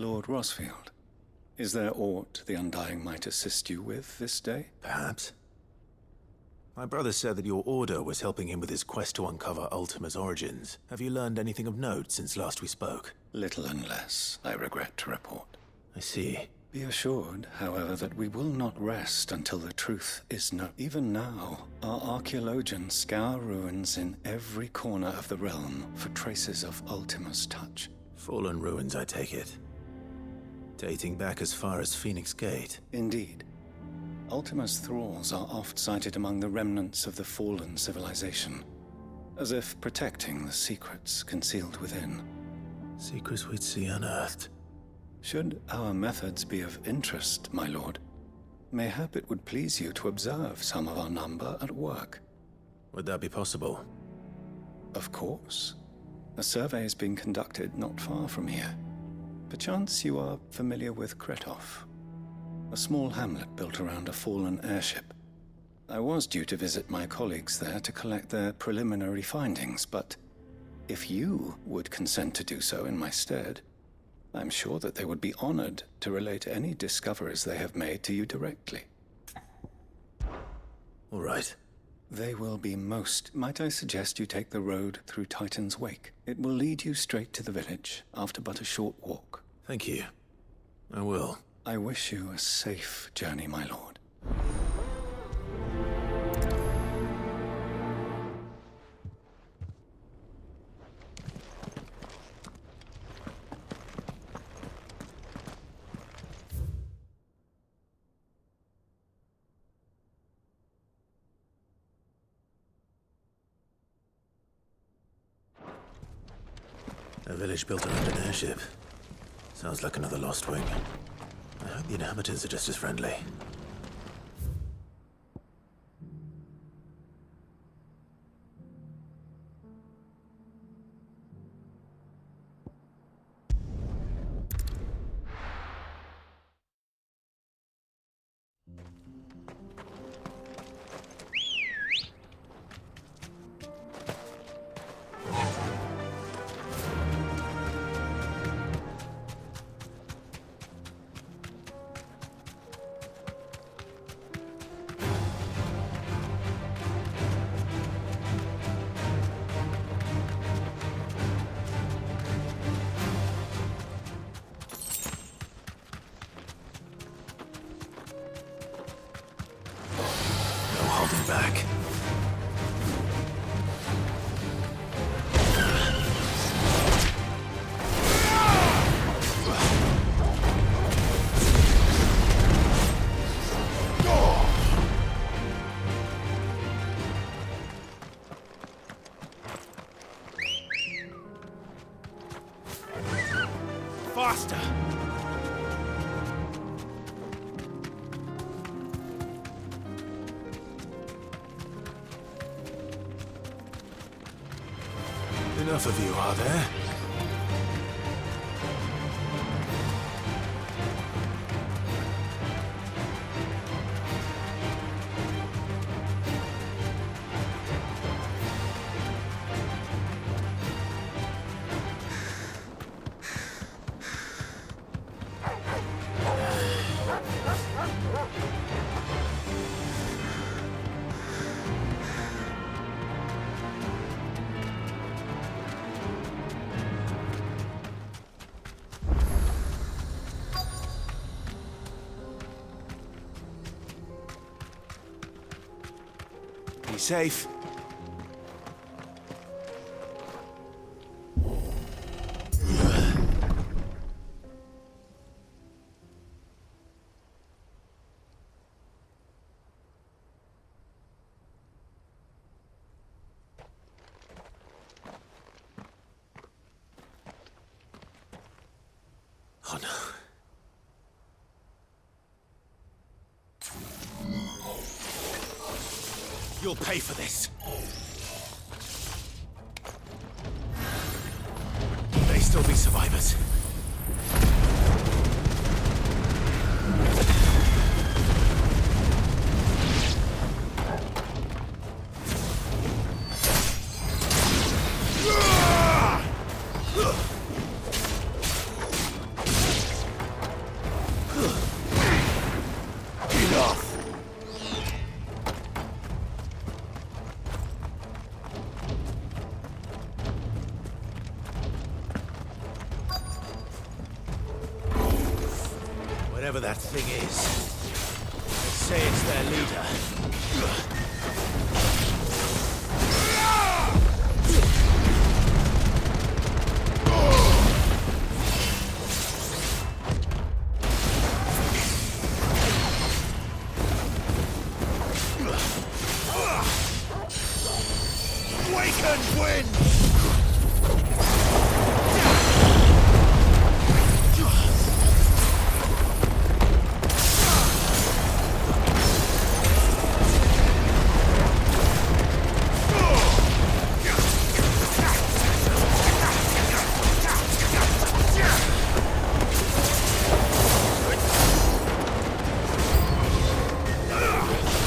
Lord Rosfield, is there aught the Undying might assist you with this day? Perhaps. My brother said that your order was helping him with his quest to uncover Ultima's origins. Have you learned anything of note since last we spoke? Little and less, I regret to report. I see. Be assured, however, that we will not rest until the truth is known. Even now, our archaeologians scour ruins in every corner of the realm for traces of Ultima's touch. Fallen ruins, I take it. Dating back as far as Phoenix Gate. Indeed. Ultima's thralls are oft sighted among the remnants of the fallen civilization, as if protecting the secrets concealed within. Secrets we'd see unearthed. Should our methods be of interest, my lord, mayhap it would please you to observe some of our number at work. Would that be possible? Of course. A survey is being conducted not far from here. Perchance you are familiar with Kretov, a small hamlet built around a fallen airship. I was due to visit my colleagues there to collect their preliminary findings, but if you would consent to do so in my stead, I'm sure that they would be honored to relate any discoveries they have made to you directly. All right. They will be most. Might I suggest you take the road through Titan's Wake? It will lead you straight to the village, after but a short walk. Thank you. I will. I wish you a safe journey, my lord. A village built around an airship. Sounds like another lost wing. I hope the inhabitants are just as friendly. Back. Faster! Enough of you, are there? Be safe. Oh no. You'll pay for this. May still be survivors. Whatever that thing is, they say it's their leader. Awakened wind!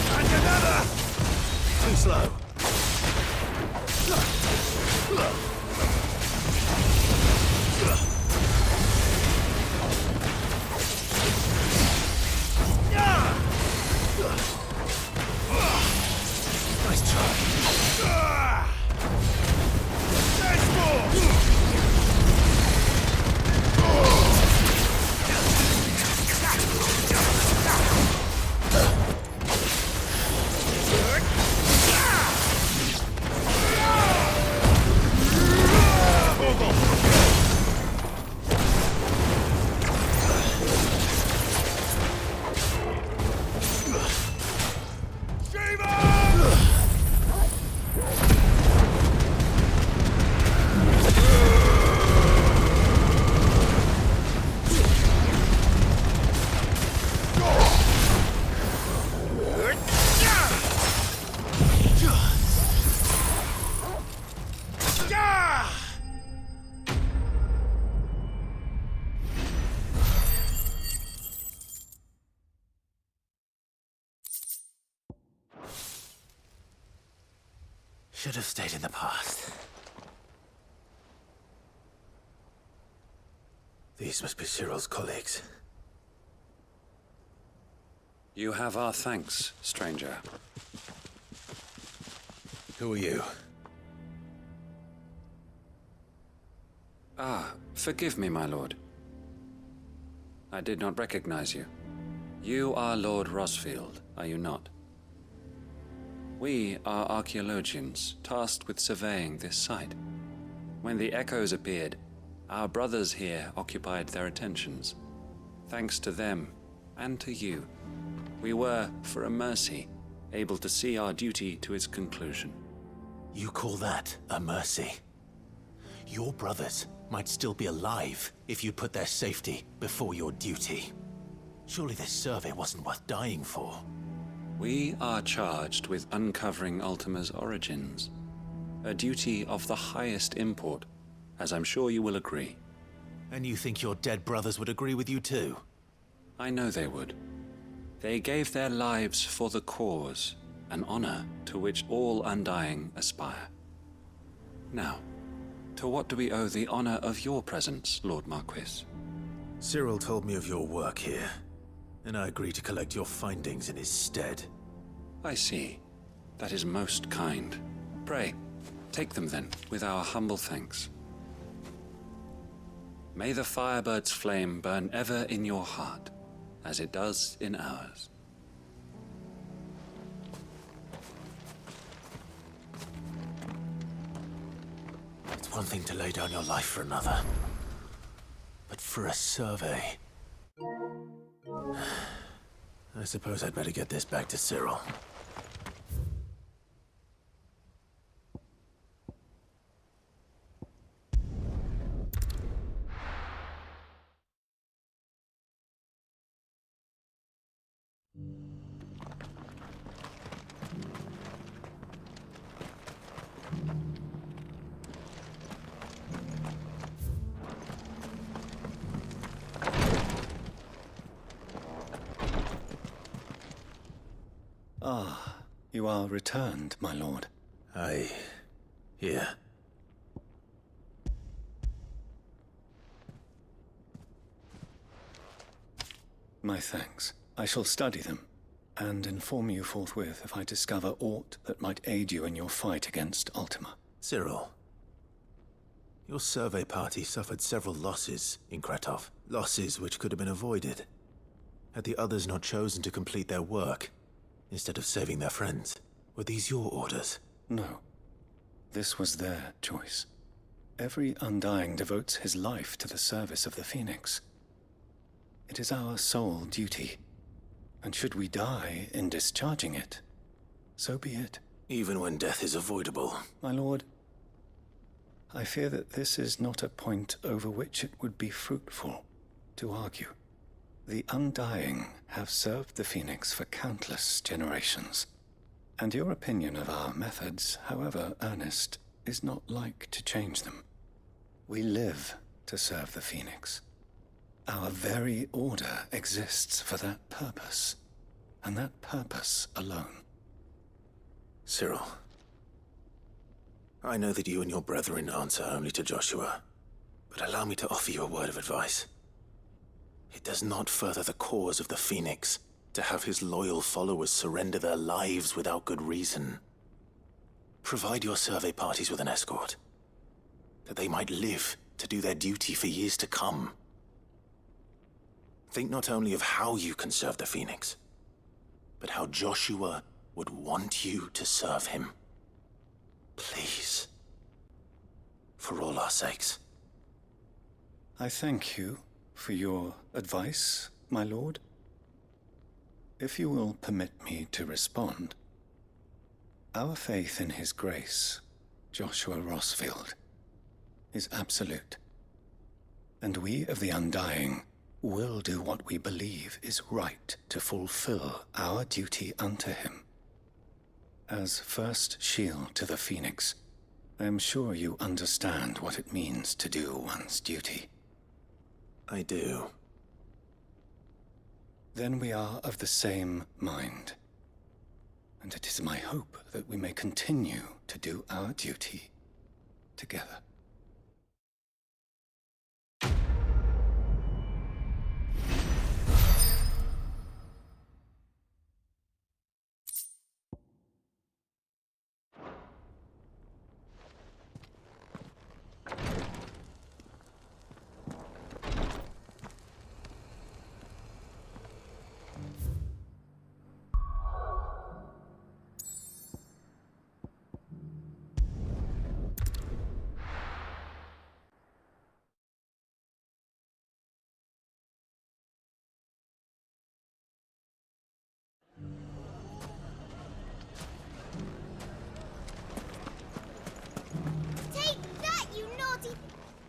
And another! Too slow. Nice try. There's more! Should have stayed in the past. These must be Cyril's colleagues. You have our thanks, stranger. Who are you? Ah, forgive me, my lord. I did not recognize you. You are Lord Rosfield, are you not? We are archaeologians, tasked with surveying this site. When the echoes appeared, our brothers here occupied their attentions. Thanks to them, and to you, we were, for a mercy, able to see our duty to its conclusion. You call that a mercy? Your brothers might still be alive if you put their safety before your duty. Surely this survey wasn't worth dying for. We are charged with uncovering Ultima's origins, a duty of the highest import, as I'm sure you will agree. And you think your dead brothers would agree with you too? I know they would. They gave their lives for the cause, an honor to which all undying aspire. Now, to what do we owe the honor of your presence, Lord Marquis? Cyril told me of your work here, and I agree to collect your findings in his stead. I see. That is most kind. Pray, take them then, with our humble thanks. May the Firebird's flame burn ever in your heart, as it does in ours. It's one thing to lay down your life for another, but for a survey... I suppose I'd better get this back to Cyril. Ah, you are returned, my lord. Here. My thanks. I shall study them, and inform you forthwith if I discover aught that might aid you in your fight against Ultima. Cyril, your survey party suffered several losses in Kretov. Losses which could have been avoided. Had the others not chosen to complete their work, instead of saving their friends? Were these your orders? No. This was their choice. Every Undying devotes his life to the service of the Phoenix. It is our sole duty, and should we die in discharging it, so be it. Even when death is avoidable. My lord, I fear that this is not a point over which it would be fruitful to argue. The Undying have served the Phoenix for countless generations, and your opinion of our methods, however earnest, is not like to change them. We live to serve the Phoenix. Our very order exists for that purpose, and that purpose alone. Cyril, I know that you and your brethren answer only to Joshua, but allow me to offer you a word of advice. It does not further the cause of the Phoenix to have his loyal followers surrender their lives without good reason. Provide your survey parties with an escort, that they might live to do their duty for years to come. Think not only of how you can serve the Phoenix, but how Joshua would want you to serve him. Please. For all our sakes. I thank you for your advice, my lord. If you will permit me to respond, our faith in his grace, Joshua Rossfield, is absolute. And we of the Undying will do what we believe is right to fulfill our duty unto him. As first shield to the Phoenix, I am sure you understand what it means to do one's duty. I do. Then we are of the same mind. And it is my hope that we may continue to do our duty together.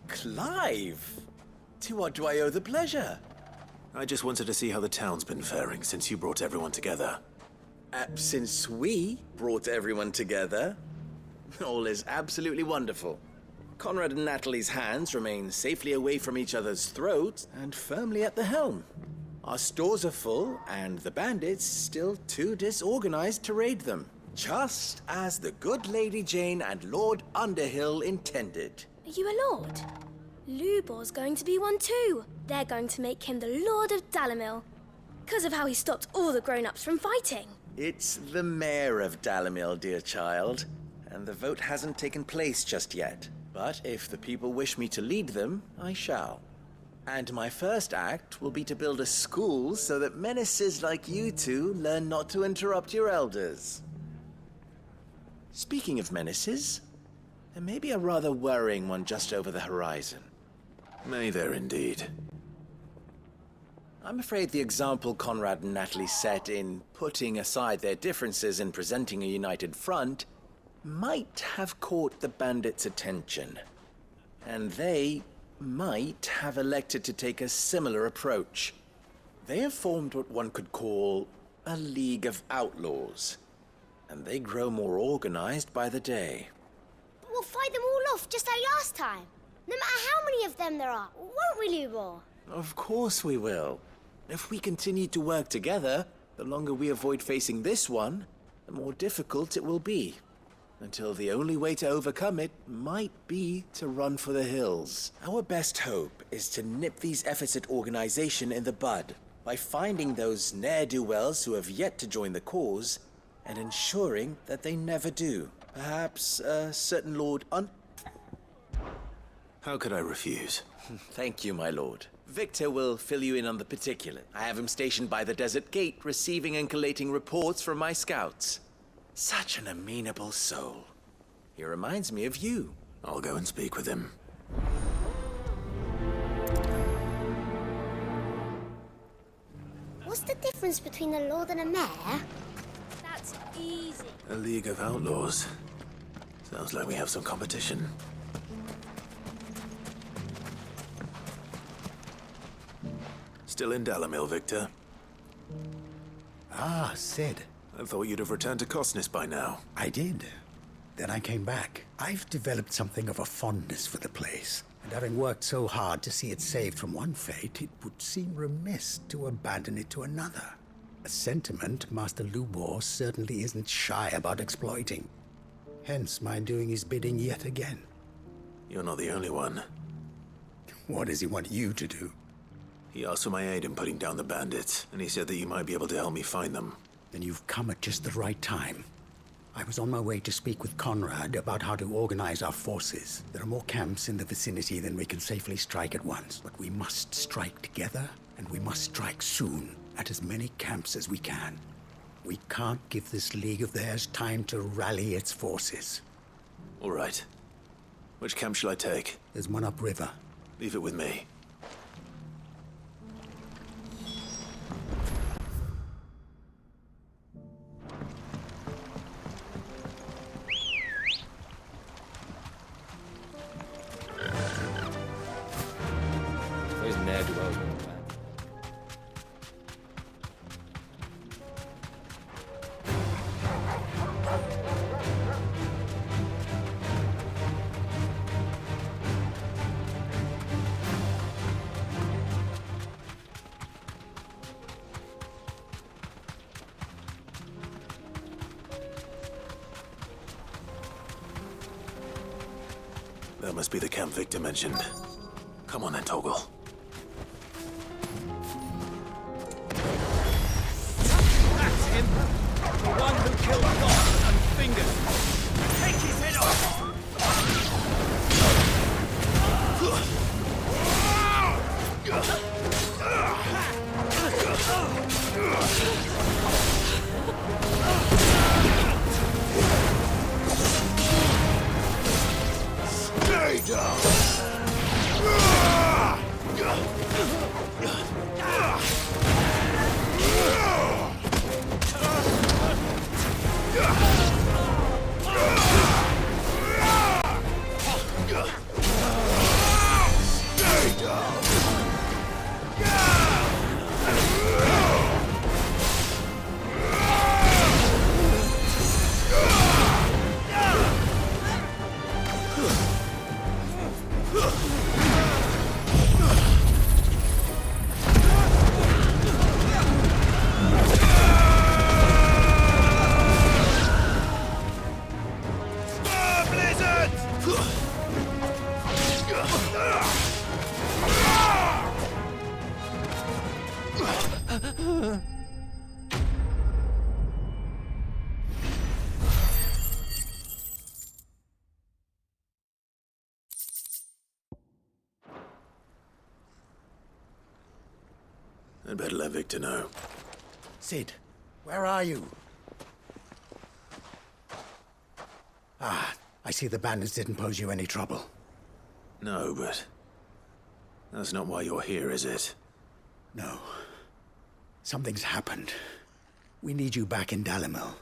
Clive! To what do I owe the pleasure? I just wanted to see how the town's been faring since you brought everyone together. Since we brought everyone together, all is absolutely wonderful. Conrad and Natalie's hands remain safely away from each other's throats and firmly at the helm. Our stores are full, and the bandits still too disorganized to raid them. Just as the good Lady Jane and Lord Underhill intended. Are you a lord? Lubor's going to be one too. They're going to make him the Lord of Dalimil, because of how he stopped all the grown-ups from fighting. It's the mayor of Dalimil, dear child, and the vote hasn't taken place just yet. But if the people wish me to lead them, I shall. And my first act will be to build a school so that menaces like you two learn not to interrupt your elders. Speaking of menaces, there may be a rather worrying one just over the horizon. May there indeed. I'm afraid the example Conrad and Natalie set in putting aside their differences and presenting a united front might have caught the bandits' attention. And they might have elected to take a similar approach. They have formed what one could call a League of Outlaws, and they grow more organized by the day. But we'll fight them all off just like last time. No matter how many of them there are, won't we, Lubor? Of course we will. If we continue to work together, the longer we avoid facing this one, the more difficult it will be. Until the only way to overcome it might be to run for the hills. Our best hope is to nip these efforts at organization in the bud by finding those ne'er-do-wells who have yet to join the cause and ensuring that they never do. Perhaps a certain Lord How could I refuse? Thank you, my lord. Victor will fill you in on the particular. I have him stationed by the desert gate, receiving and collating reports from my scouts. Such an amenable soul. He reminds me of you. I'll go and speak with him. What's the difference between a lord and a mayor? That's easy. A League of Outlaws. Sounds like we have some competition. Still in Dalamil, Victor? Ah, Sid. I thought you'd have returned to Cosnis by now. I did. Then I came back. I've developed something of a fondness for the place. And having worked so hard to see it saved from one fate, it would seem remiss to abandon it to another. A sentiment Master Lubor certainly isn't shy about exploiting. Hence my doing his bidding yet again. You're not the only one. What does he want you to do? He asked for my aid in putting down the bandits, and he said that you might be able to help me find them. Then you've come at just the right time. I was on my way to speak with Conrad about how to organize our forces. There are more camps in the vicinity than we can safely strike at once. But we must strike together, and we must strike soon, at as many camps as we can. We can't give this league of theirs time to rally its forces. All right. Which camp shall I take? There's one upriver. Leave it with me. Those ne'er-do-wells were bad. That must be the camp Victor mentioned. Come on then, Toggle. That's him! The one who killed God and Fingers! Take his head off! Stay down! I'd better let Victor know. Sid, where are you? Ah, I see the bandits didn't pose you any trouble. No, but that's not why you're here, is it? No. Something's happened. We need you back in Dalamil.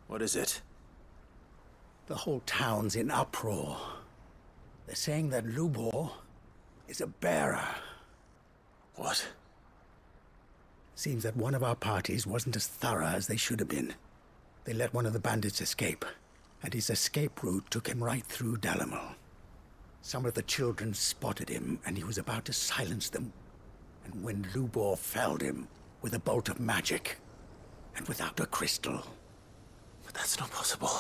What is it? The whole town's in uproar. They're saying that Lubor is a bearer. What? Seems that one of our parties wasn't as thorough as they should have been. They let one of the bandits escape, and his escape route took him right through Dalamil. Some of the children spotted him, and he was about to silence them. And when Lubor felled him with a bolt of magic, and without a crystal. But that's not possible.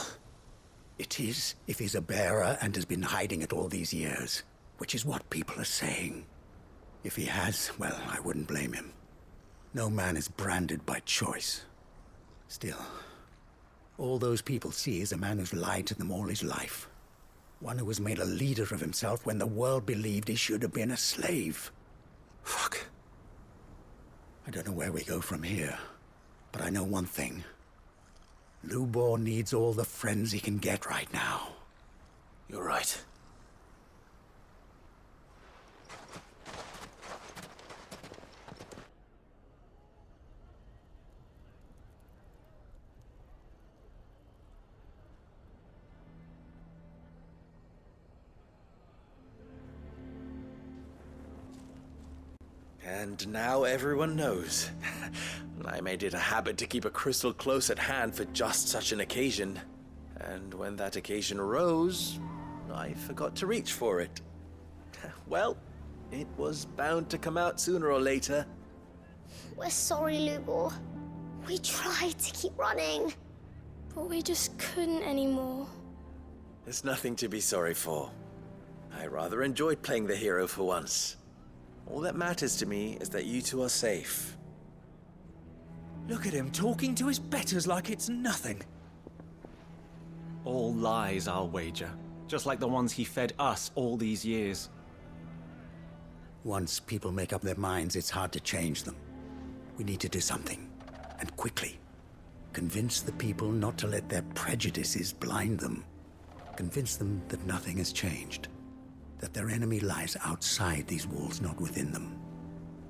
It is, if he's a bearer and has been hiding it all these years, which is what people are saying. If he has, well, I wouldn't blame him. No man is branded by choice. Still, all those people see is a man who's lied to them all his life. One who was made a leader of himself when the world believed he should have been a slave. Fuck. I don't know where we go from here, but I know one thing. Lubor needs all the friends he can get right now. You're right. And now everyone knows. I made it a habit to keep a crystal close at hand for just such an occasion. And when that occasion arose, I forgot to reach for it. Well, it was bound to come out sooner or later. We're sorry, Lubor. We tried to keep running. But we just couldn't anymore. There's nothing to be sorry for. I rather enjoyed playing the hero for once. All that matters to me is that you two are safe. Look at him talking to his betters like it's nothing. All lies, I'll wager. Just like the ones he fed us all these years. Once people make up their minds, it's hard to change them. We need to do something, and quickly. Convince the people not to let their prejudices blind them. Convince them that nothing has changed. That their enemy lies outside these walls, not within them.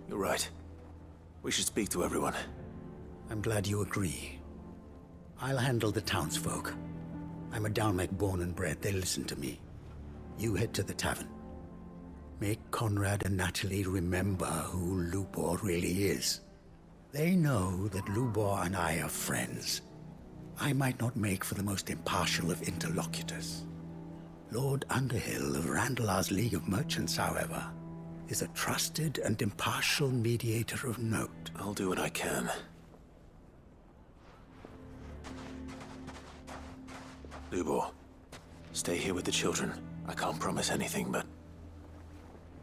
You're right. We should speak to everyone. I'm glad you agree. I'll handle the townsfolk. I'm a Dalmec born and bred. They listen to me. You head to the tavern. Make Conrad and Natalie remember who Lubor really is. They know that Lubor and I are friends. I might not make for the most impartial of interlocutors. Lord Underhill of Randalar's League of Merchants, however, is a trusted and impartial mediator of note. I'll do what I can. Lubor, stay here with the children. I can't promise anything, but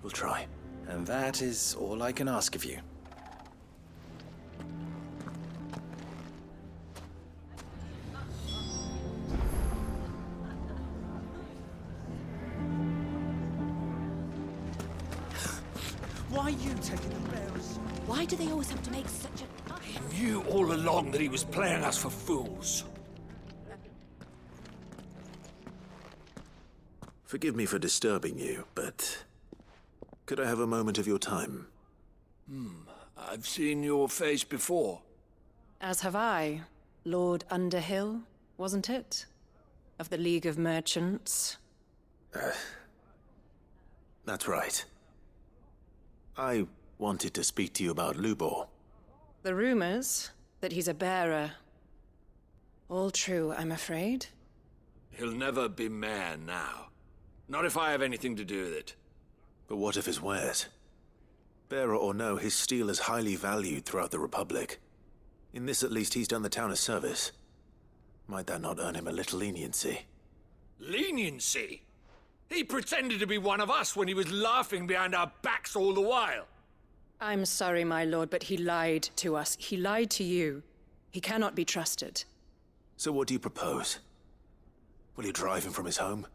we'll try. And that is all I can ask of you. Why are you taking the bearers? Why do they always have to make such a... He knew all along that he was playing us for fools. Forgive me for disturbing you, but could I have a moment of your time? I've seen your face before. As have I. Lord Underhill, wasn't it? Of the League of Merchants. That's right. I wanted to speak to you about Lubor. The rumors that he's a bearer. All true, I'm afraid. He'll never be mayor now. Not if I have anything to do with it. But what of his wares? Bearer or no, his steel is highly valued throughout the Republic. In this at least he's done the town a service. Might that not earn him a little leniency? Leniency? He pretended to be one of us when he was laughing behind our backs all the while. I'm sorry, my lord, but he lied to us. He lied to you. He cannot be trusted. So what do you propose? Will you drive him from his home?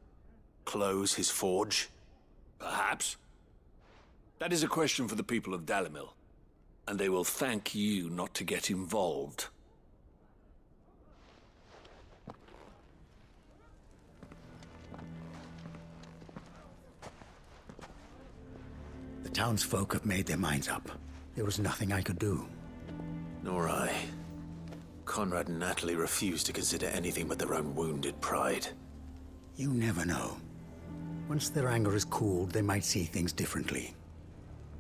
Close his forge? Perhaps. That is a question for the people of Dalimil. And they will thank you not to get involved. The townsfolk have made their minds up. There was nothing I could do. Nor I. Conrad and Natalie refused to consider anything but their own wounded pride. You never know. Once their anger is cooled, they might see things differently.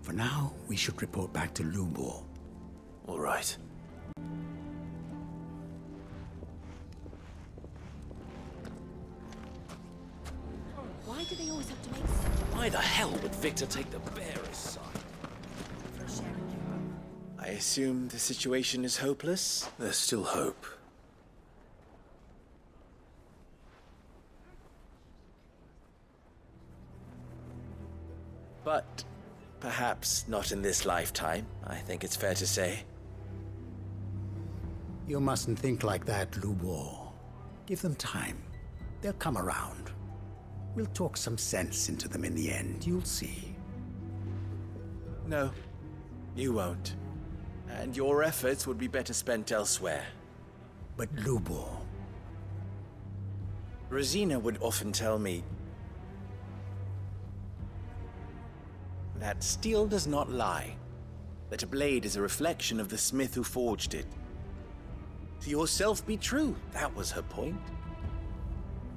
For now, we should report back to Lubor. All right. Why do they always have to make such Why the hell would Victor take the bearer's side? I assume the situation is hopeless? There's still hope. But perhaps not in this lifetime, I think it's fair to say. You mustn't think like that, Lubor. Give them time. They'll come around. We'll talk some sense into them in the end, you'll see. No, you won't. And your efforts would be better spent elsewhere. But Lubor... Rosina would often tell me that steel does not lie, that a blade is a reflection of the smith who forged it. To yourself be true, that was her point.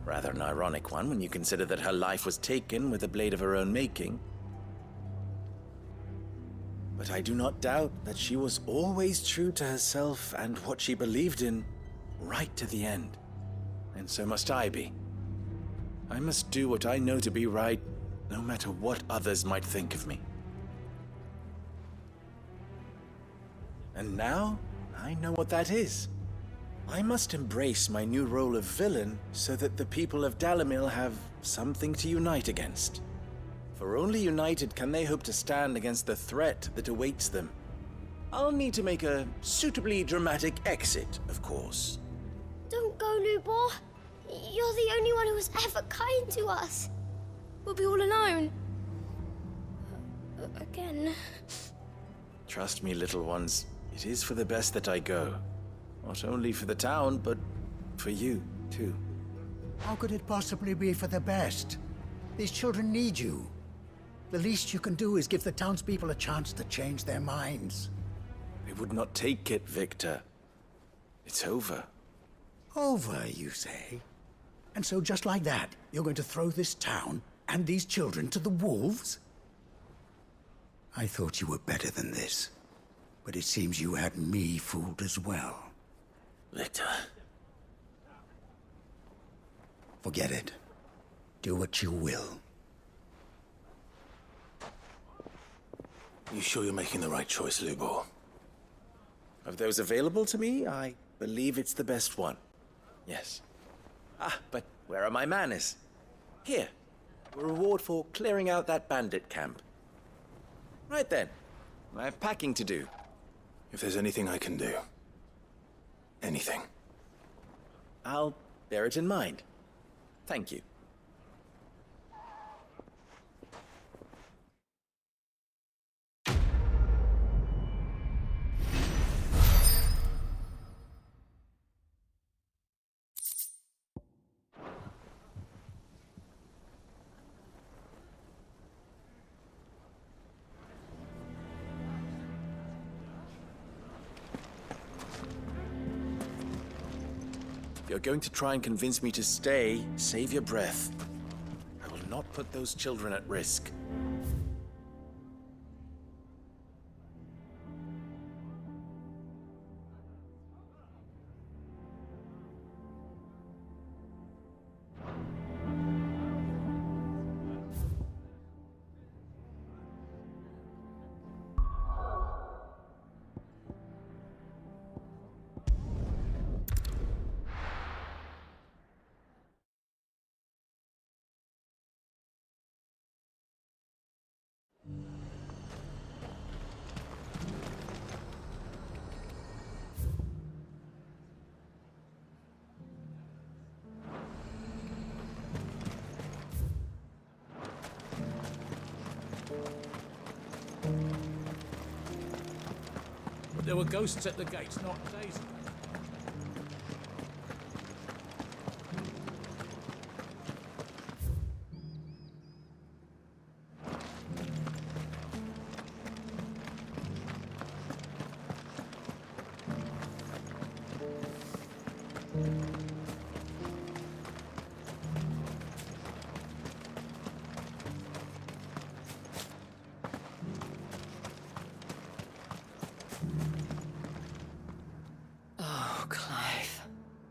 Rather an ironic one when you consider that her life was taken with a blade of her own making. But I do not doubt that she was always true to herself and what she believed in, right to the end. And so must I be. I must do what I know to be right, no matter what others might think of me. And now, I know what that is. I must embrace my new role of villain so that the people of Dalimil have something to unite against. For only united can they hope to stand against the threat that awaits them. I'll need to make a suitably dramatic exit, of course. Don't go, Lubor. You're the only one who was ever kind to us. We'll be all alone. Again. Trust me, little ones. It is for the best that I go. Not only for the town, but for you, too. How could it possibly be for the best? These children need you. The least you can do is give the townspeople a chance to change their minds. They would not take it, Victor. It's over. Over, you say? And so just like that, you're going to throw this town and these children to the wolves? I thought you were better than this. But it seems you had me fooled as well. Victor. Forget it. Do what you will. You sure you're making the right choice, Lubor? Of those available to me, I believe it's the best one. Yes. Ah, but where are my manners? Here. A reward for clearing out that bandit camp. Right then. I have packing to do. If there's anything I can do. Anything. I'll bear it in mind. Thank you. If you're going to try and convince me to stay, save your breath. I will not put those children at risk. There were ghosts at the gates not days ago.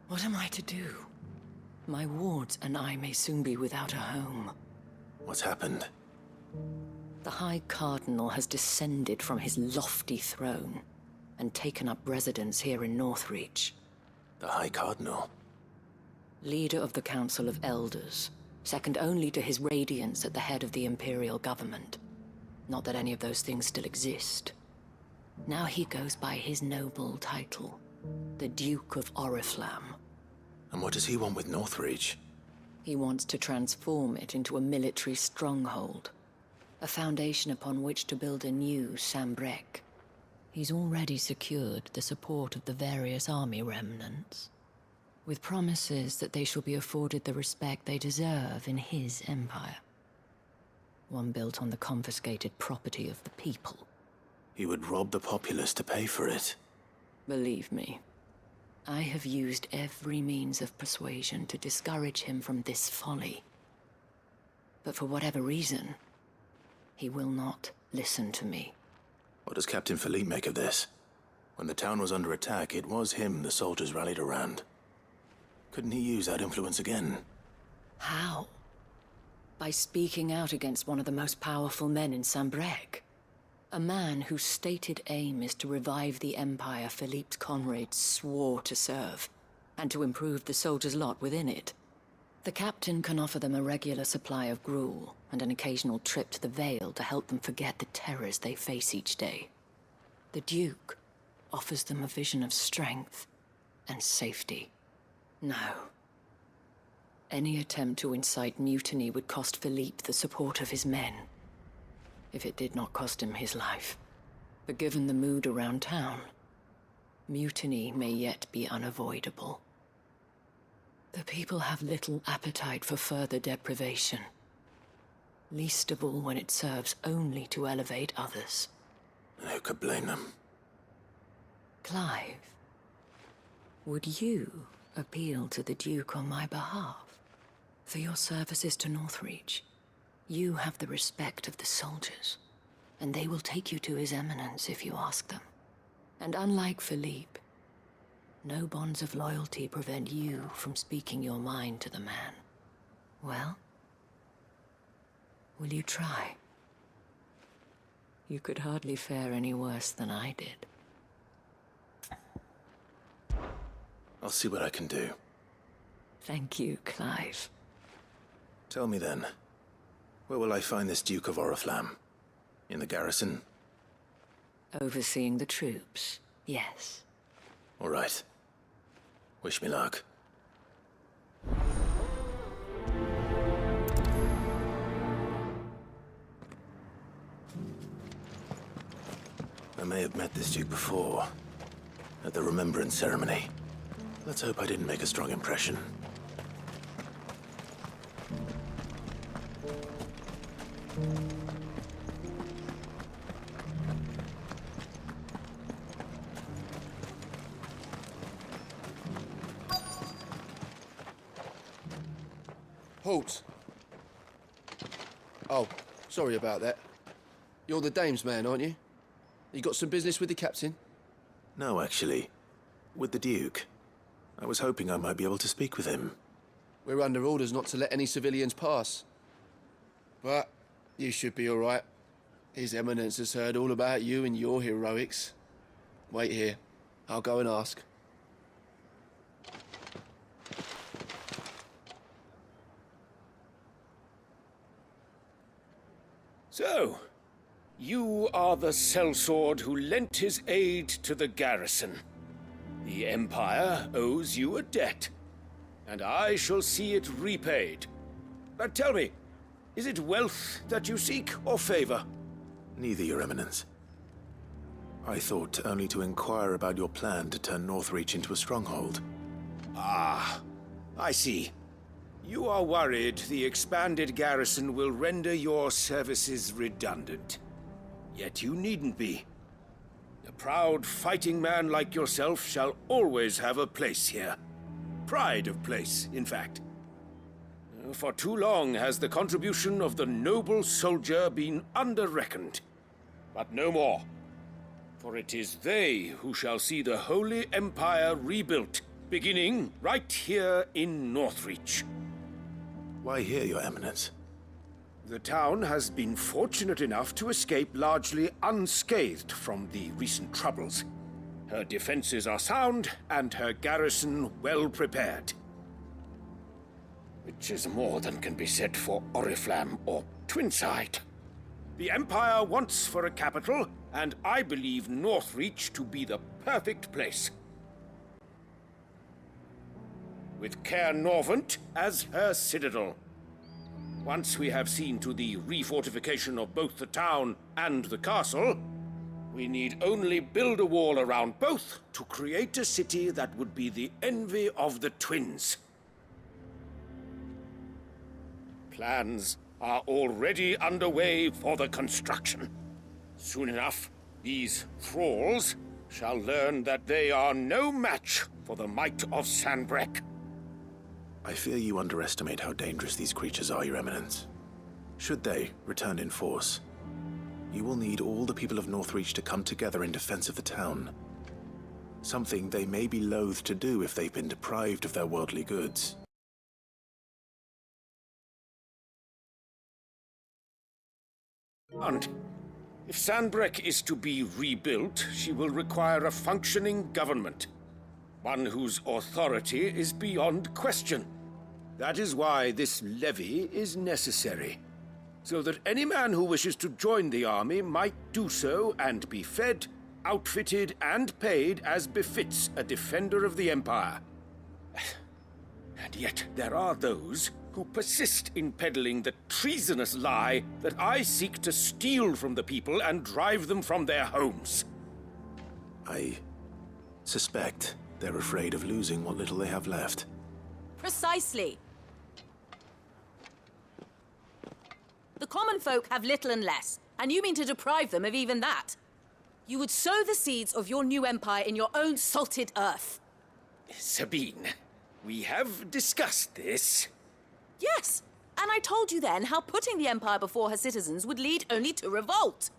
What am I to do? My wards and I may soon be without a home. What's happened? The High Cardinal has descended from his lofty throne and taken up residence here in Northreach. The High Cardinal? Leader of the Council of Elders, second only to his Radiance at the head of the Imperial government. Not that any of those things still exist. Now he goes by his noble title, the Duke of Oriflamme. And what does he want with Northreach? He wants to transform it into a military stronghold, a foundation upon which to build a new Sambrek. He's already secured the support of the various army remnants, with promises that they shall be afforded the respect they deserve in his empire. One built on the confiscated property of the people. He would rob the populace to pay for it. Believe me, I have used every means of persuasion to discourage him from this folly. But for whatever reason, he will not listen to me. What does Captain Philippe make of this? When the town was under attack, it was him the soldiers rallied around. Couldn't he use that influence again? How? By speaking out against one of the most powerful men in Sambrek. A man whose stated aim is to revive the empire Philippe's comrades swore to serve, and to improve the soldiers' lot within it. The captain can offer them a regular supply of gruel, and an occasional trip to the Vale to help them forget the terrors they face each day. The Duke offers them a vision of strength and safety. No. Any attempt to incite mutiny would cost Philippe the support of his men, if it did not cost him his life. But given the mood around town, mutiny may yet be unavoidable. The people have little appetite for further deprivation, least of all when it serves only to elevate others. And who could blame them? Clive, would you appeal to the Duke on my behalf? For your services to Northreach, you have the respect of the soldiers, and they will take you to His Eminence if you ask them. And unlike Philippe, no bonds of loyalty prevent you from speaking your mind to the man. Well, will you try? You could hardly fare any worse than I did. I'll see what I can do. Thank you, Clive. Tell me then, where will I find this Duke of Oriflamme? In the garrison? Overseeing the troops, yes. All right. Wish me luck. I may have met this Duke before, at the Remembrance Ceremony. Let's hope I didn't make a strong impression. Halt! Oh, sorry about that. You're the dame's man, aren't you? You got some business with the captain? No, actually. With the Duke. I was hoping I might be able to speak with him. We're under orders not to let any civilians pass. But you should be all right. His Eminence has heard all about you and your heroics. Wait here. I'll go and ask. So, you are the sellsword who lent his aid to the garrison. The Empire owes you a debt, and I shall see it repaid. But tell me, is it wealth that you seek, or favor? Neither, Your Eminence. I thought only to inquire about your plan to turn Northreach into a stronghold. Ah, I see. You are worried the expanded garrison will render your services redundant. Yet you needn't be. A proud fighting man like yourself shall always have a place here. Pride of place, in fact. For too long has the contribution of the noble soldier been under-reckoned. But no more. For it is they who shall see the Holy Empire rebuilt, beginning right here in Northreach. Why here, Your Eminence? The town has been fortunate enough to escape largely unscathed from the recent troubles. Her defenses are sound, and her garrison well prepared. Which is more than can be said for Oriflamme or Twinside. The Empire wants for a capital, and I believe Northreach to be the perfect place. with Caer Norvent as her citadel. Once we have seen to the refortification of both the town and the castle, we need only build a wall around both to create a city that would be the envy of the twins. Plans are already underway for the construction. Soon enough, these thralls shall learn that they are no match for the might of Sanbreque. I fear you underestimate how dangerous these creatures are, Your Eminence. Should they return in force, you will need all the people of Northreach to come together in defense of the town. Something they may be loath to do if they've been deprived of their worldly goods. And if Sanbreque is to be rebuilt, she will require a functioning government. One whose authority is beyond question. That is why this levy is necessary, so that any man who wishes to join the army might do so and be fed, outfitted, and paid as befits a defender of the Empire. And yet there are those who persist in peddling the treasonous lie that I seek to steal from the people and drive them from their homes. I suspect they're afraid of losing what little they have left. Precisely. The common folk have little and less, and you mean to deprive them of even that. You would sow the seeds of your new empire in your own salted earth. Sabine, we have discussed this. Yes, and I told you then how putting the empire before her citizens would lead only to revolt.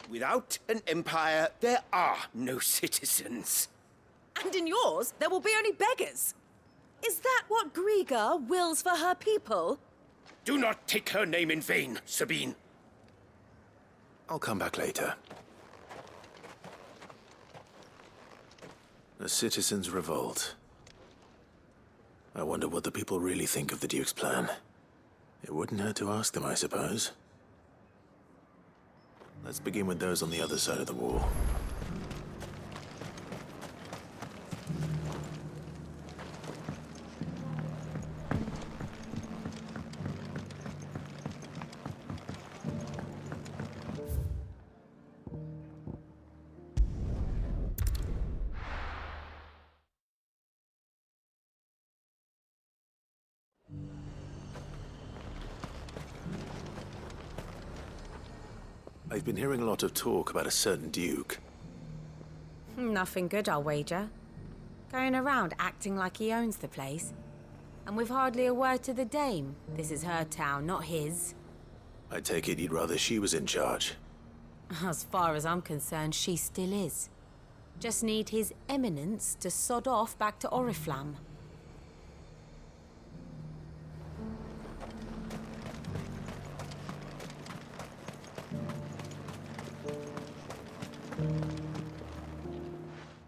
Without an empire, there are no citizens. And in yours, there will be only beggars. Is that what Griga wills for her people? Do not take her name in vain, Sabine. I'll come back later. The citizens revolt. I wonder what the people really think of the Duke's plan. It wouldn't hurt to ask them, I suppose. Let's begin with those on the other side of the wall. I've been hearing a lot of talk about a certain Duke. Nothing good, I'll wager. Going around acting like he owns the place. And with hardly a word to the dame. This is her town, not his. I take it you'd rather she was in charge. As far as I'm concerned, she still is. Just need his eminence to sod off back to Oriflamme.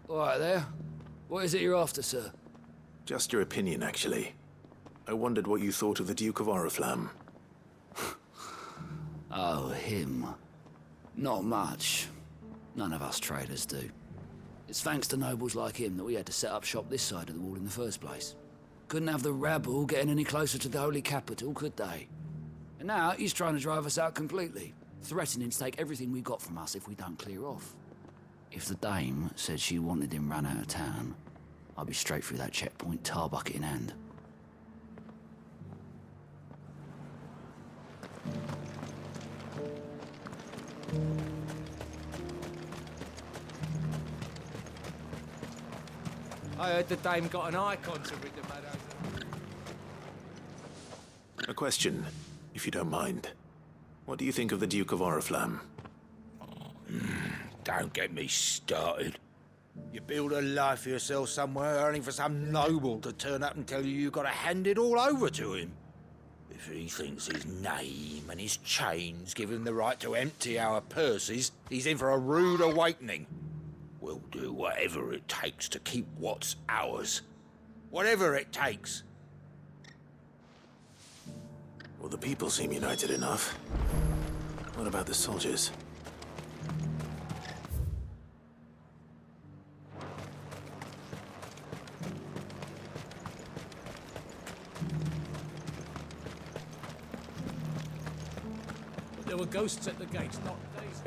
All right there. What is it you're after, sir? Just your opinion, actually. I wondered what you thought of the Duke of Oriflamme. Oh, him. Not much. None of us traders do. It's thanks to nobles like him that we had to set up shop this side of the wall in the first place. Couldn't have the rabble getting any closer to the holy capital, could they? And now he's trying to drive us out completely, threatening to take everything we got from us if we don't clear off. If the dame said she wanted him run out of town, I'd be straight through that checkpoint, tar bucket in hand. I heard the dame got an icon to rid the meadows. A question, if you don't mind. What do you think of the Duke of Oriflamme? Don't get me started. You build a life for yourself somewhere, earning for some noble to turn up and tell you you've got to hand it all over to him. If he thinks his name and his chains give him the right to empty our purses, he's in for a rude awakening. We'll do whatever it takes to keep what's ours. Whatever it takes. Well, the people seem united enough. What about the soldiers? There were ghosts at the gates, not days.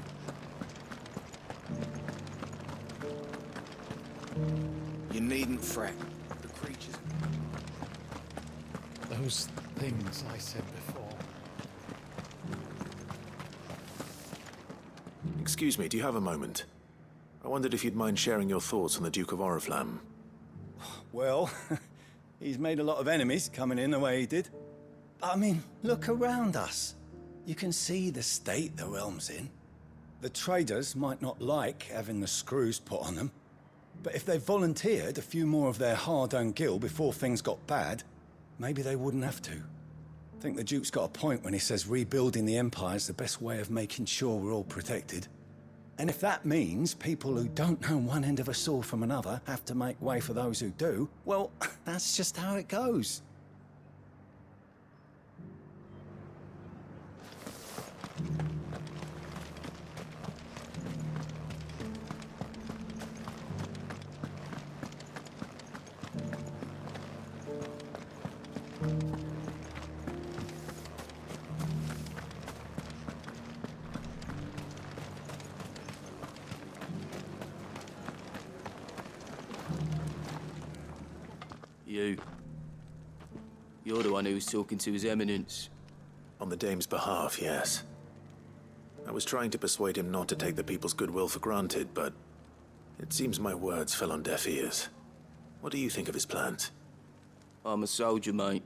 You needn't fret. The creatures... Those things I said before. Excuse me, do you have a moment? I wondered if you'd mind sharing your thoughts on the Duke of Oriflamme. Well, he's made a lot of enemies coming in the way he did. I mean, look around us. You can see the state the realm's in. The traders might not like having the screws put on them, but if they volunteered a few more of their hard-earned gil before things got bad, maybe they wouldn't have to. I think the Duke's got a point when he says rebuilding the Empire's the best way of making sure we're all protected. And if that means people who don't know one end of a sword from another have to make way for those who do, well, that's just how it goes. You're the one who was talking to His Eminence. On the Dame's behalf, yes. I was trying to persuade him not to take the people's goodwill for granted, but it seems my words fell on deaf ears. What do you think of his plans? I'm a soldier, mate.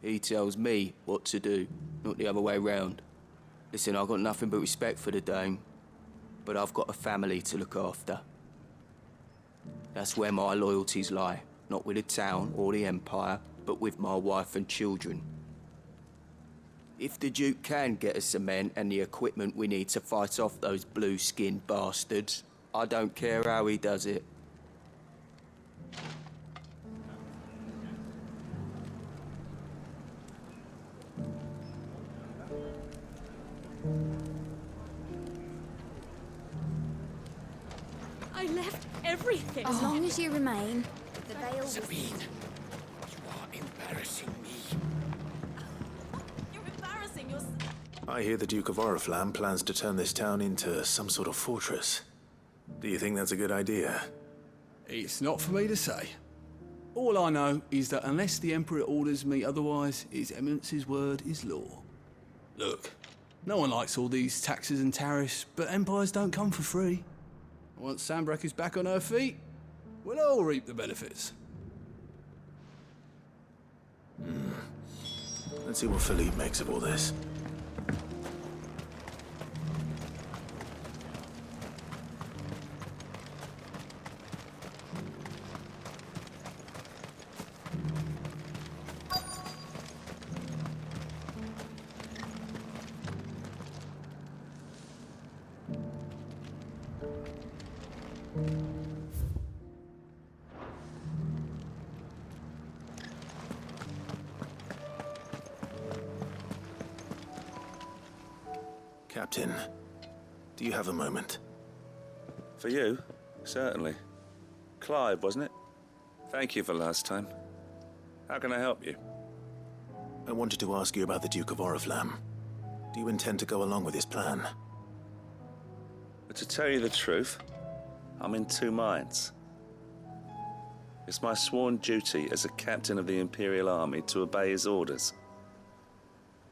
He tells me what to do, not the other way round. Listen, I've got nothing but respect for the Dame, but I've got a family to look after. That's where my loyalties lie, not with the town or the Empire, but with my wife and children. If the Duke can get us the men and the equipment we need to fight off those blue-skinned bastards, I don't care how he does it. I left everything. As long as you remain, the veil will... Sabine, you are embarrassing me. You're embarrassing yourself. I hear the Duke of Oriflamme plans to turn this town into some sort of fortress. Do you think that's a good idea? It's not for me to say. All I know is that unless the Emperor orders me otherwise, His Eminence's word is law. Look, no one likes all these taxes and tariffs, but empires don't come for free. Once Sandbreck is back on her feet, we'll all reap the benefits. Let's see what Philippe makes of all this. Captain, do you have a moment? For you? Certainly. Clive, wasn't it? Thank you for last time. How can I help you? I wanted to ask you about the Duke of Oriflamme. Do you intend to go along with his plan? But to tell you the truth, I'm in two minds. It's my sworn duty as a captain of the Imperial Army to obey his orders.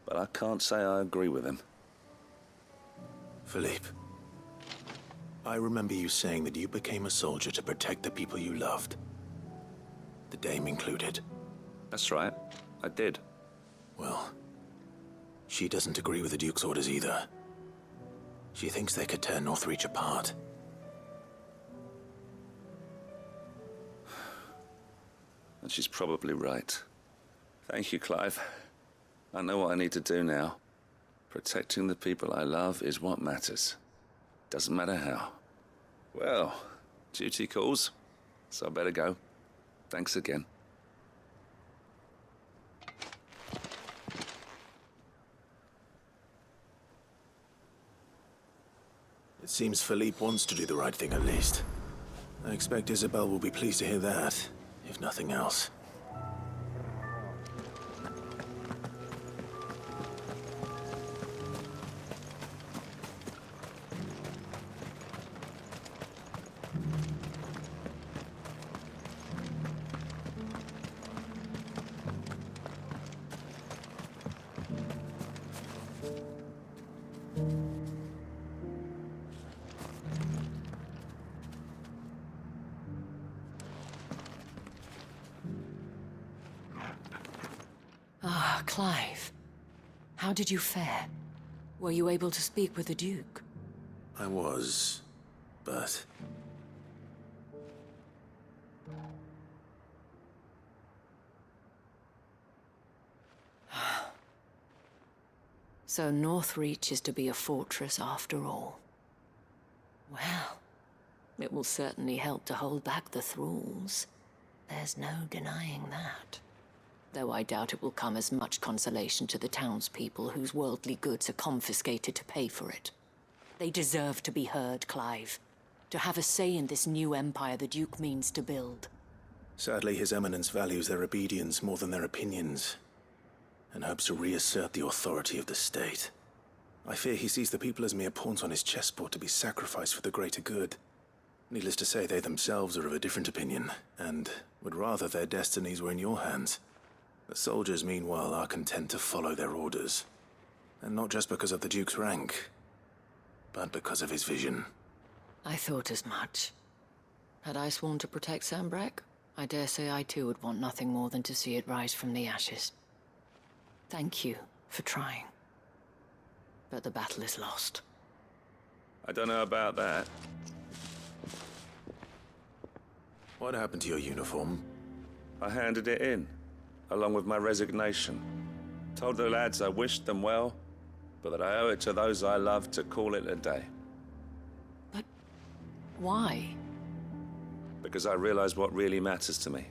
But I can't say I agree with him. Philippe, I remember you saying that you became a soldier to protect the people you loved. The Dame included. That's right, I did. Well, she doesn't agree with the Duke's orders either. She thinks they could tear Northreach apart. And she's probably right. Thank you, Clive. I know what I need to do now. Protecting the people I love is what matters. Doesn't matter how. Well, duty calls, so I better go. Thanks again. It seems Philippe wants to do the right thing at least. I expect Isabel will be pleased to hear that, if nothing else. Clive, how did you fare? Were you able to speak with the Duke? I was, but... So Northreach is to be a fortress after all. Well, it will certainly help to hold back the thralls. There's no denying that. Though I doubt it will come as much consolation to the townspeople whose worldly goods are confiscated to pay for it. They deserve to be heard, Clive. To have a say in this new empire the Duke means to build. Sadly, His Eminence values their obedience more than their opinions, and hopes to reassert the authority of the state. I fear he sees the people as mere pawns on his chessboard to be sacrificed for the greater good. Needless to say, they themselves are of a different opinion, and would rather their destinies were in your hands. The soldiers, meanwhile, are content to follow their orders. And not just because of the Duke's rank, but because of his vision. I thought as much. Had I sworn to protect Sambrack, I dare say I too would want nothing more than to see it rise from the ashes. Thank you for trying. But the battle is lost. I don't know about that. What happened to your uniform? I handed it in, along with my resignation. Told the lads I wished them well, but that I owe it to those I love to call it a day. But why? Because I realized what really matters to me.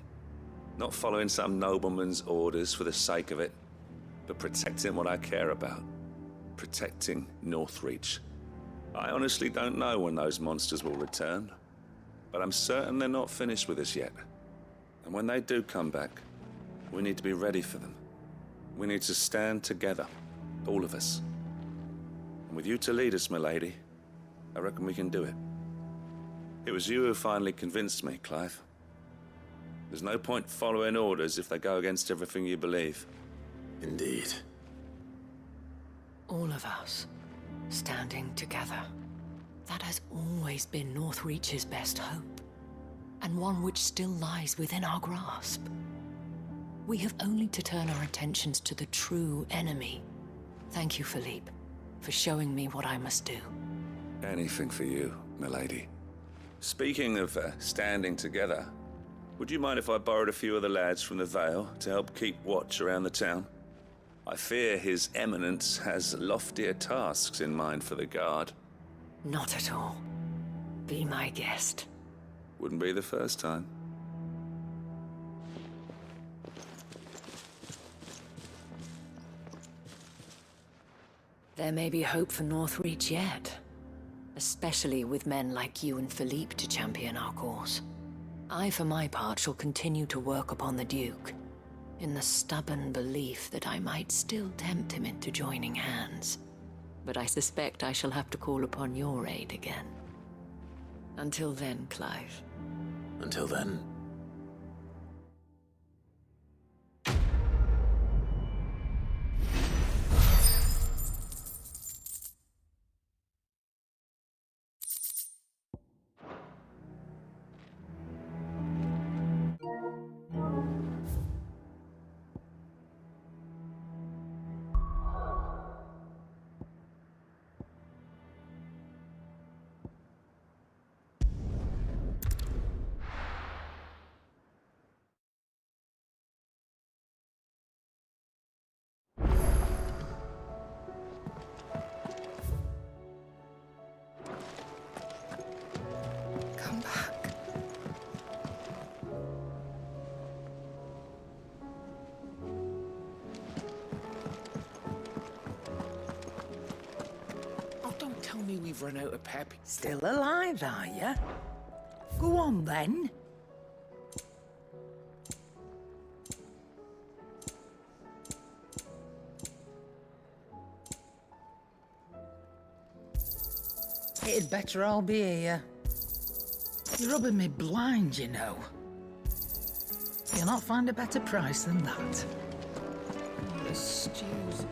Not following some nobleman's orders for the sake of it, but protecting what I care about. Protecting Northreach. I honestly don't know when those monsters will return, but I'm certain they're not finished with us yet. And when they do come back, we need to be ready for them. We need to stand together, all of us. And with you to lead us, milady, I reckon we can do it. It was you who finally convinced me, Clive. There's no point following orders if they go against everything you believe. Indeed. All of us, standing together. That has always been Northreach's best hope, and one which still lies within our grasp. We have only to turn our attentions to the true enemy. Thank you, Philippe, for showing me what I must do. Anything for you, milady. Speaking of standing together, would you mind if I borrowed a few of the lads from the Vale to help keep watch around the town? I fear His Eminence has loftier tasks in mind for the guard. Not at all. Be my guest. Wouldn't be the first time. There may be hope for Northreach yet. Especially with men like you and Philippe to champion our cause. I, for my part, shall continue to work upon the Duke, in the stubborn belief that I might still tempt him into joining hands. But I suspect I shall have to call upon your aid again. Until then, Clive. Until then. Come back. Oh, don't tell me we've run out of pep. Still alive, are you? Go on, then. It'd better all be here. You're rubbing me blind, you know. You'll not find a better price than that. The stews.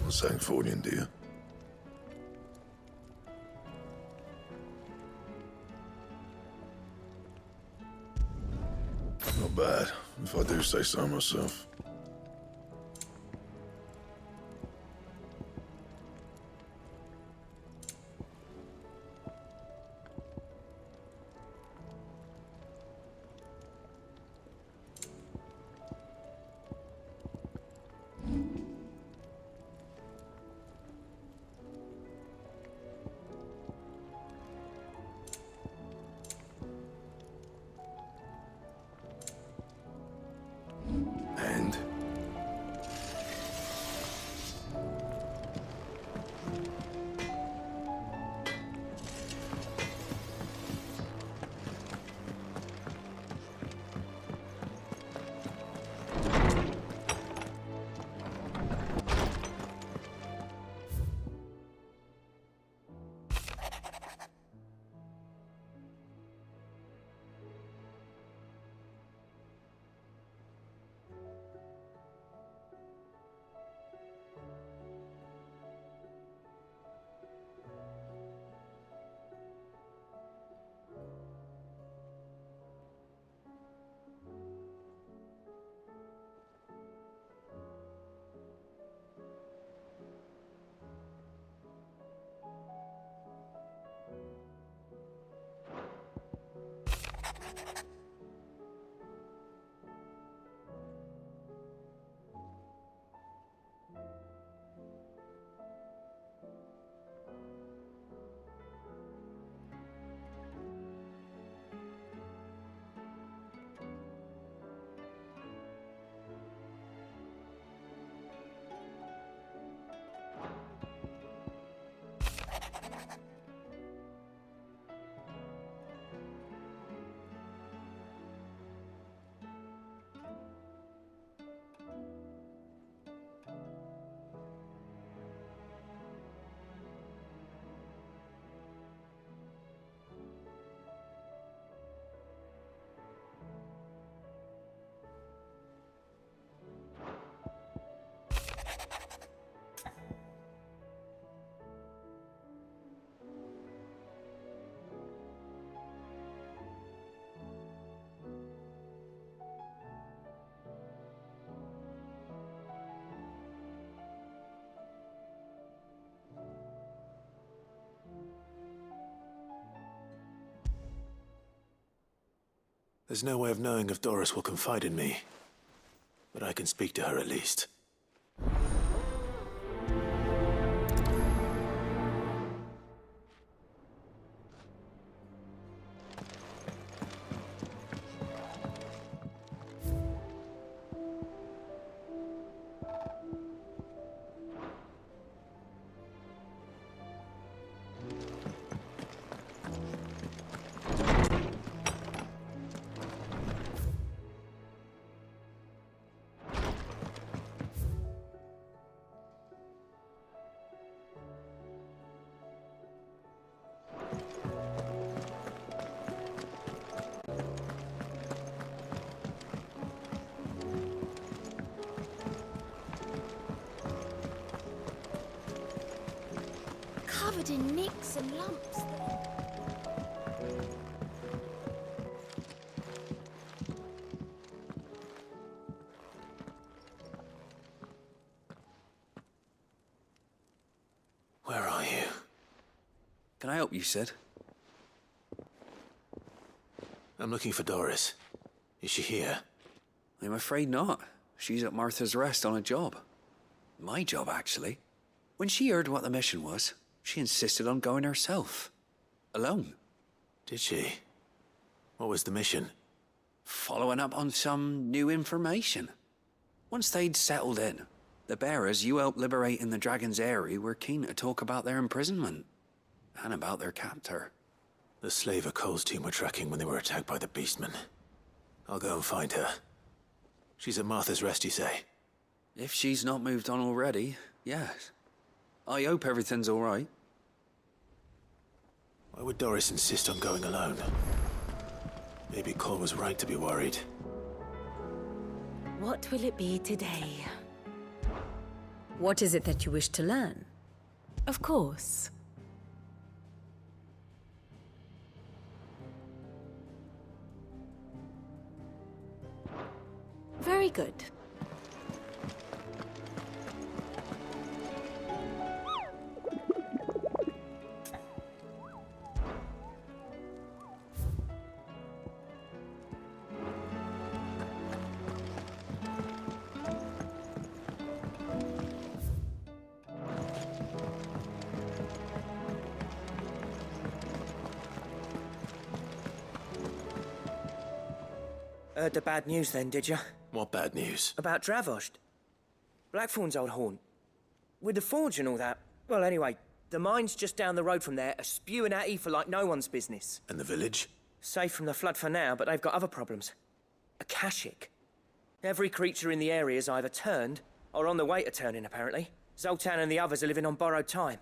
Sancforian, dear. do say so myself. And? There's no way of knowing if Doris will confide in me, but I can speak to her at least. Covered in nicks and lumps. Where are you? Can I help you, Sid? I'm looking for Doris. Is she here? I'm afraid not. She's at Martha's Rest on a job. My job, actually. When she heard what the mission was, she insisted on going herself. Alone. Did she? What was the mission? Following up on some new information. Once they'd settled in, the bearers you helped liberate in the Dragon's Eyrie were keen to talk about their imprisonment. And about their captor. The slaver Cole's team were tracking when they were attacked by the Beastmen. I'll go and find her. She's at Martha's Rest, you say? If she's not moved on already, yes. I hope everything's all right. Why would Doris insist on going alone? Maybe Cole was right to be worried. What will it be today? What is it that you wish to learn? Of course. Very good. Heard the bad news then, did you? What bad news? About Dravost. Blackthorn's old haunt. With the forge and all that. Well, anyway, the mines just down the road from there are spewing out ether like no one's business. And the village? Safe from the flood for now, but they've got other problems. Akashic. Every creature in the area is either turned or on the way to turning, apparently. Zoltan and the others are living on borrowed time.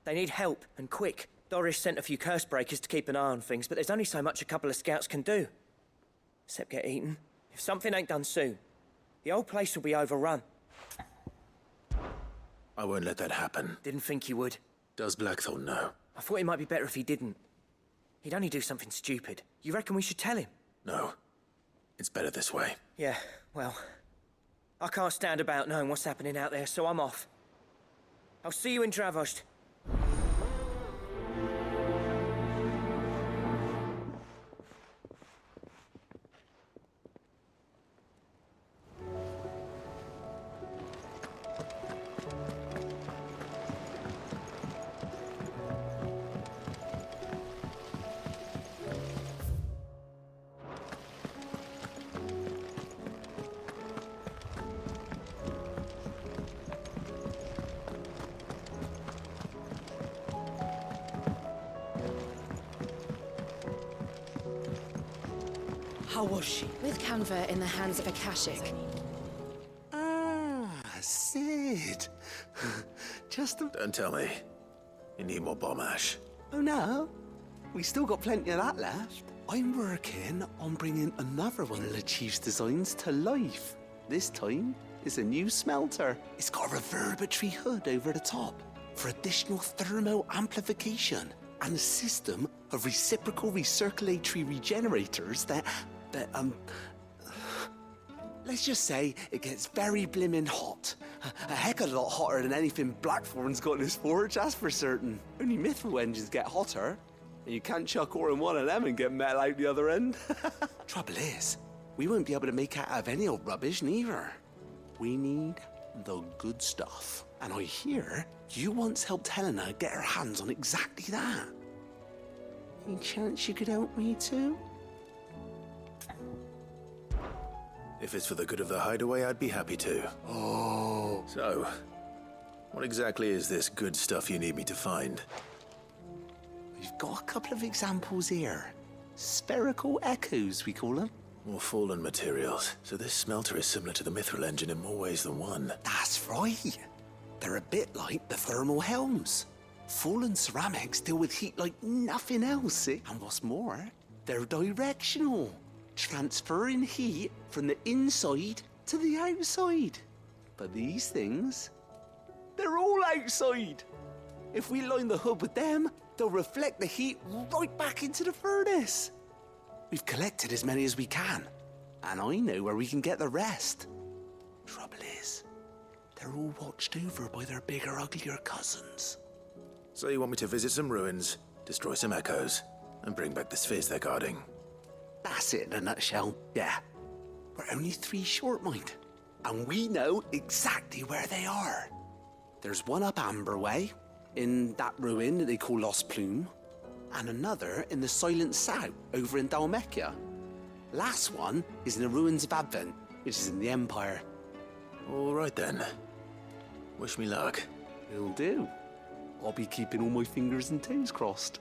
They need help, and quick. Doris sent a few curse breakers to keep an eye on things, but there's only so much a couple of scouts can do. Except get eaten. If something ain't done soon, the whole place will be overrun. I won't let that happen. Didn't think you would. Does Blackthorn know? I thought it might be better if he didn't. He'd only do something stupid. You reckon we should tell him? No. It's better this way. Yeah, well, I can't stand about knowing what's happening out there, so I'm off. I'll see you in Dravost. How was she? With Canva in the hands of Akashic. Ah, Sid. Don't tell me. You need more bomb ash. Oh no, we still got plenty of that left. I'm working on bringing another one of the Chief's designs to life. This time, it's a new smelter. It's got a reverberatory hood over the top for additional thermal amplification and a system of reciprocal recirculatory regenerators that let's just say it gets very blimmin' hot. A heck of a lot hotter than anything Blackthorn's got in his forge, that's for certain. Only mithril engines get hotter, and you can't chuck ore in one of them and get metal out the other end. Trouble is, we won't be able to make out of any old rubbish neither. We need the good stuff. And I hear you once helped Helena get her hands on exactly that. Any chance you could help me too? If it's for the good of the hideaway, I'd be happy to. Oh. So, what exactly is this good stuff you need me to find? We've got a couple of examples here. Spherical echoes, we call them. More fallen materials. So this smelter is similar to the mithril engine in more ways than one. That's right. They're a bit like the thermal helms. Fallen ceramics deal with heat like nothing else, eh? And what's more, they're directional, transferring heat from the inside to the outside. But these things, they're all outside. If we line the hood with them, they'll reflect the heat right back into the furnace. We've collected as many as we can, and I know where we can get the rest. Trouble is, they're all watched over by their bigger, uglier cousins. So you want me to visit some ruins, destroy some echoes, and bring back the spheres they're guarding? That's it in a nutshell, yeah. We're only 3 short, mind. And we know exactly where they are. There's one up Amber Way, in that ruin that they call Lost Plume, and another in the Silent South, over in Dalmekia. Last one is in the ruins of Advent, which is in the Empire. All right then. Wish me luck. Will do. I'll be keeping all my fingers and toes crossed.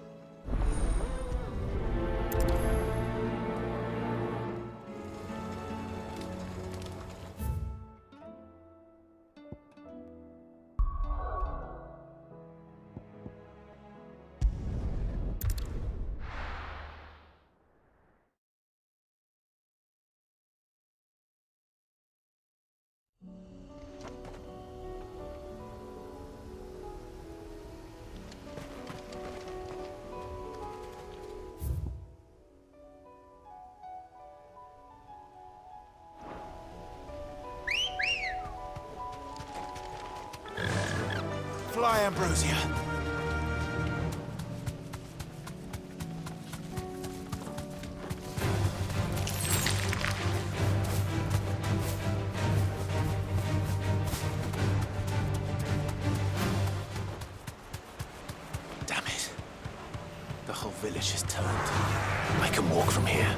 fly, Ambrosia. Damn it. The whole village has turned. I can walk from here.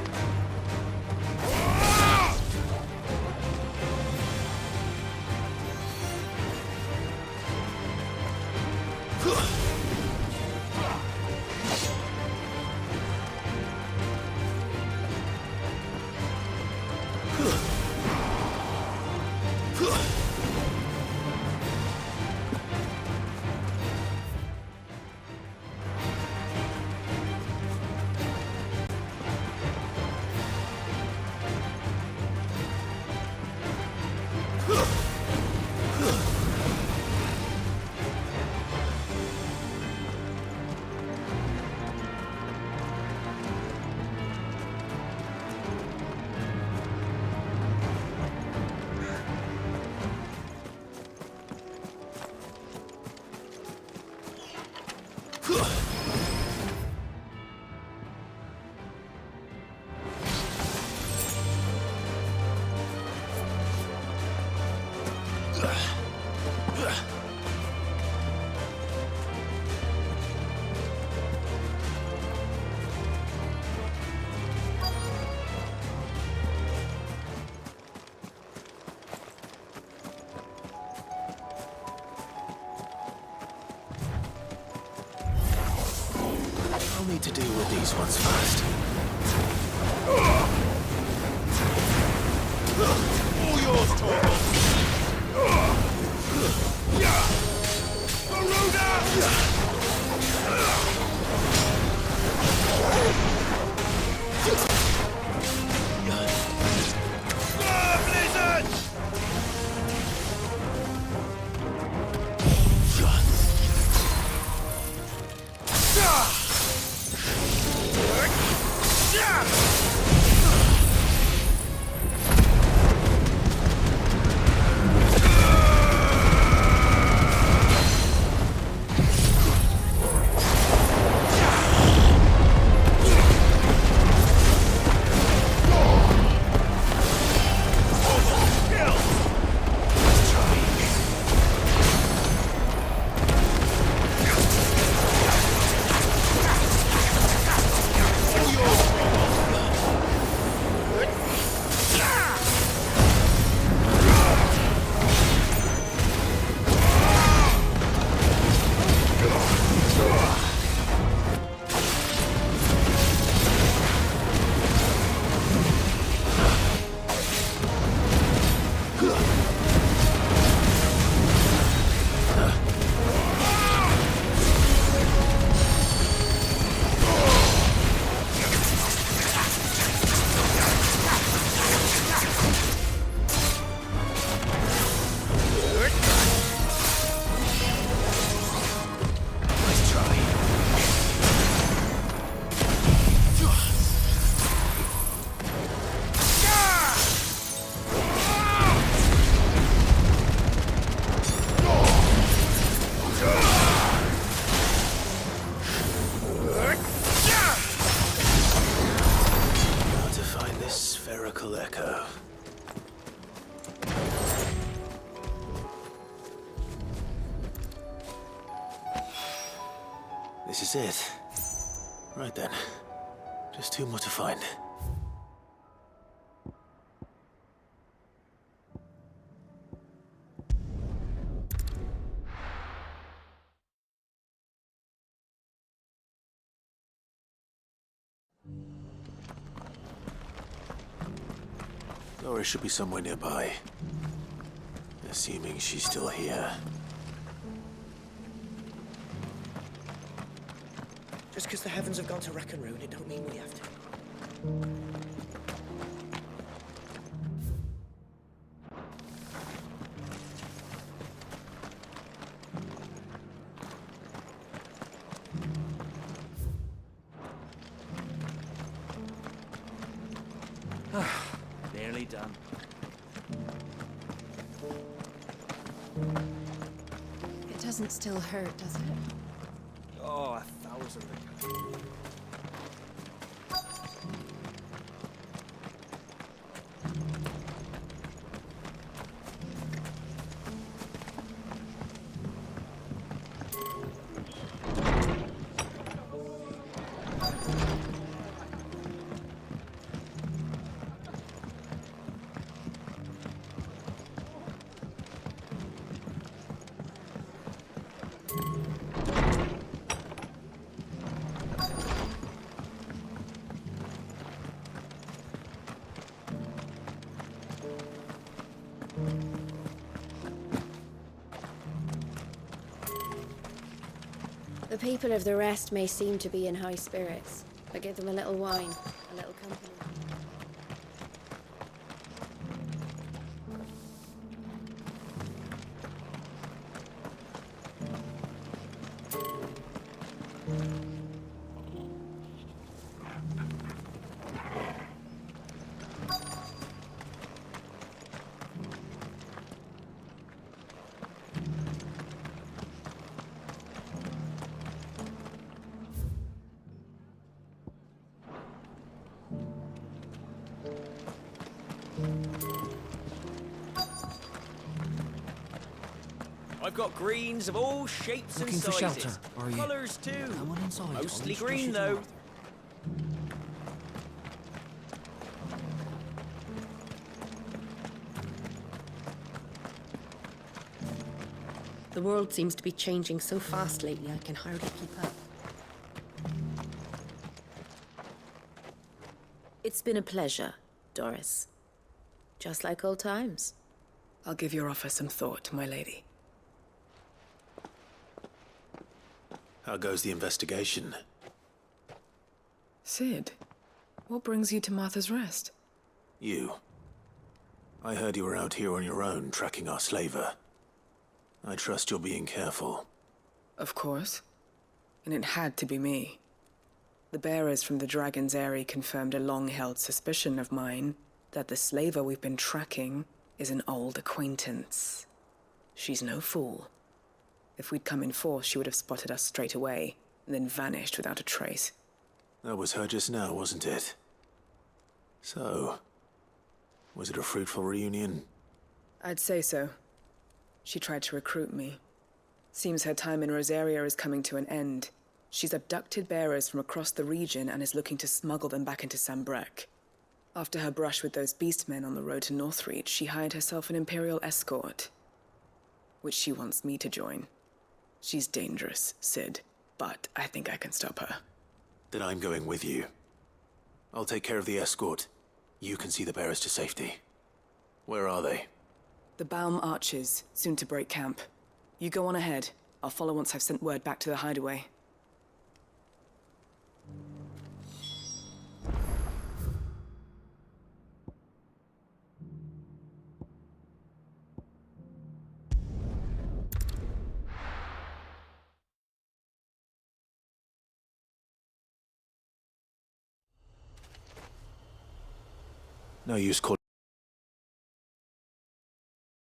I'll need to deal with these ones first. All yours, Torvald! Echo. This is it. Right then. Just two more to find. Laura should be somewhere nearby. Assuming she's still here. Just because the heavens have gone to wreck and ruin, it don't mean we have to. Nearly done. It doesn't still hurt, does it? Oh, 1,000. The people of the rest may seem to be in high spirits, but give them a little wine, a little company. I've got greens of all shapes Looking and for sizes. shelter, are you? Colours too. Come on inside. Mostly I'll green introduce you to though. Arthur. The world seems to be changing so fast lately, I can hardly keep up. It's been a pleasure, Doris. Just like old times. I'll give your offer some thought, my lady. How goes the investigation? Sid, what brings you to Martha's Rest? You. I heard you were out here on your own, tracking our slaver. I trust you're being careful. Of course. And it had to be me. The bearers from the Dragon's Eyrie confirmed a long-held suspicion of mine that the slaver we've been tracking is an old acquaintance. She's no fool. If we'd come in force, she would have spotted us straight away, and then vanished without a trace. That was her just now, wasn't it? So, was it a fruitful reunion? I'd say so. She tried to recruit me. Seems her time in Rosaria is coming to an end. She's abducted bearers from across the region and is looking to smuggle them back into Sambrec. After her brush with those beastmen on the road to Northreach, she hired herself an Imperial escort, which she wants me to join. She's dangerous, Sid, but I think I can stop her. Then I'm going with you. I'll take care of the escort. You can see the bearers to safety. Where are they? The Baum Archers, soon to break camp. You go on ahead. I'll follow once I've sent word back to the hideaway. No use calling.